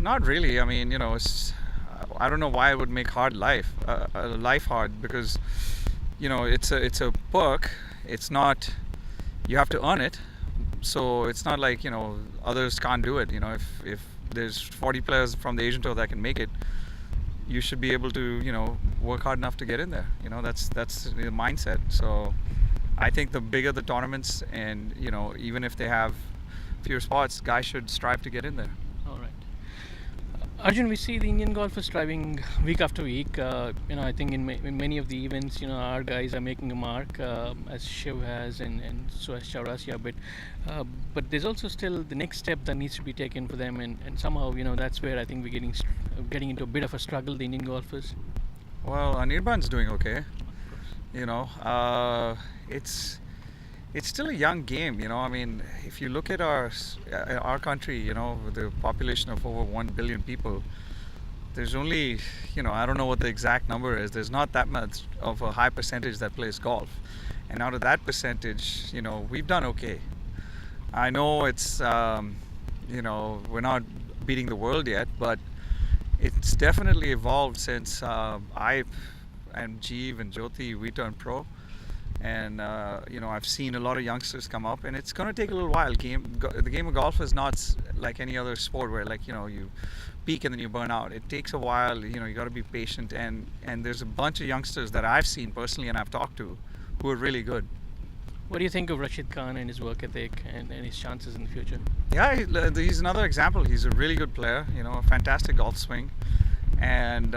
Not really. I mean, I don't know why it would make life hard, because it's a perk. It's not, you have to earn it. So it's not like others can't do it. If there's 40 players from the Asian Tour that can make it, you should be able to work hard enough to get in there. That's the mindset. So I think the bigger the tournaments, and even if they have fewer spots, guys should strive to get in there. All right. Arjun, we see the Indian golfers striving week after week. I think in many of the events, our guys are making a mark, as Shiv has and so has Chaurasia. But there's also still the next step that needs to be taken for them, and somehow, that's where I think we're getting into a bit of a struggle, the Indian golfers. Well, Anirban's doing okay. You know, it's still a young game. I mean, if you look at our country, with the population of over 1 billion people, there's only, I don't know what the exact number is. There's not that much of a high percentage that plays golf, and out of that percentage, we've done okay. I know we're not beating the world yet, but it's definitely evolved since I and Jeev and Jyoti, we turned pro. And I've seen a lot of youngsters come up, and it's going to take a little while. The game of golf is not like any other sport where you peak and then you burn out. It takes a while. You got to be patient, and there's a bunch of youngsters that I've seen personally and I've talked to who are really good. What do you think of Rashid Khan and his work ethic and his chances in the future? Yeah, he's another example. He's a really good player, a fantastic golf swing, and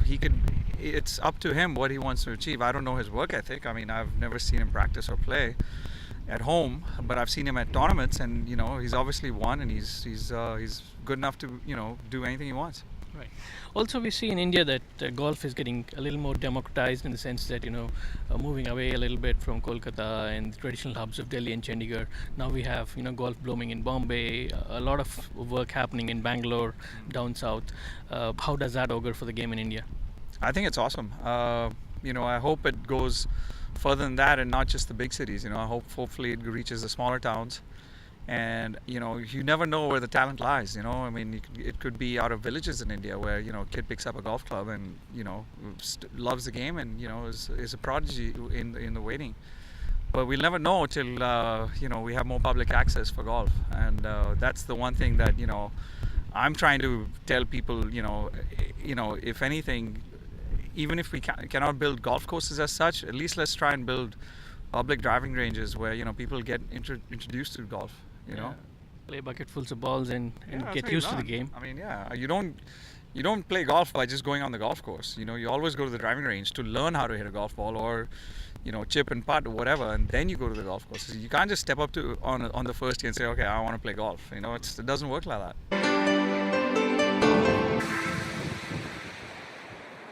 he could. It's up to him what he wants to achieve. I don't know his work ethic. I mean, I've never seen him practice or play at home, but I've seen him at tournaments, and he's obviously won, and he's good enough to do anything he wants. Right. Also, we see in India that golf is getting a little more democratized, in the sense that moving away a little bit from Kolkata and the traditional hubs of Delhi and Chandigarh. Now we have golf blooming in Bombay. A lot of work happening in Bangalore, down south. How does that augur for the game in India? I think it's awesome. I hope it goes further than that, and not just the big cities. Hopefully it reaches the smaller towns, and you never know where the talent lies. I mean, it could be out of villages in India where a kid picks up a golf club and loves the game, and is a prodigy in the waiting. But we'll never know till we have more public access for golf, and that's the one thing that I'm trying to tell people. If anything, even if we cannot build golf courses as such, at least let's try and build public driving ranges where people get introduced to golf. Yeah. Play bucketfuls of balls and Yeah, get that's used what to you the game. learn. I mean, yeah, you don't play golf by just going on the golf course. You always go to the driving range to learn how to hit a golf ball, or chip and putt or whatever, and then you go to the golf course. You can't just step up on the first tee and say, okay, I want to play golf. It doesn't work like that.